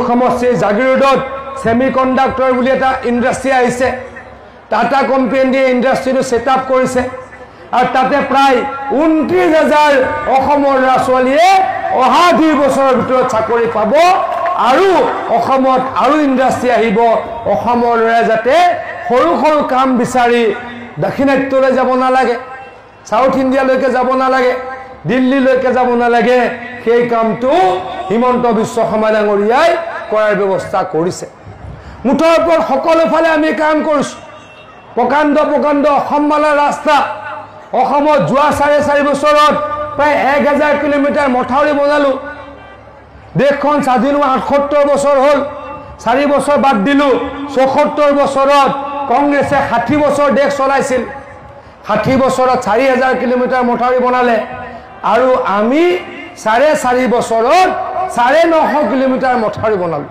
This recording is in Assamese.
সমষ্টিৰ জাগিৰোডত সেমিকন্ডাক্টৰ বুলি এটা ইণ্ডাষ্ট্ৰি আহিছে টাটা কোম্পানীয়ে ইণ্ডাষ্ট্ৰিটো সেটআপ কৰিছে আৰু তাতে প্ৰায় ২৯,০০০ অসমৰ ল'ৰা-ছোৱালীয়ে অহা ২ বছৰৰ ভিতৰত চাকৰি পাব আৰু অসমত আৰু ইণ্ডাষ্ট্ৰি আহিব অসমৰ ল'ৰাই যাতে সৰু সৰু কাম বিচাৰি দক্ষিণাত্যলৈ যাব নালাগে সাউথ ইণ্ডিয়ালৈকে যাব নালাগে দিল্লীলৈকে যাব নালাগে সেই কামটো হিমন্ত বিশ্ব শৰ্মা ডাঙৰীয়াই কৰাৰ ব্যৱস্থা কৰিছে মুঠৰ ওপৰত সকলো ফালে আমি কাম কৰিছো প্ৰকাণ্ড অসমমালা ৰাস্তা অসমত যোৱা ৪.৫ বছৰত প্ৰায় ১,০০০ কিলোমিটাৰ মথাউৰি বনালো দেশখন স্বাধীন হোৱা ৭৮ বছৰ হ'ল ৪ বছৰ বাদ দিলো ৭৪ বছৰত কংগ্ৰেছে ৬০ বছৰ দেশ চলাইছিল ৬০ বছৰত ৪,০০০ কিলোমিটাৰ মথাউৰি বনালে আৰু আমি ৪.৫ বছৰত ৯৫০ কিলোমিটাৰ মথাউৰি বনালো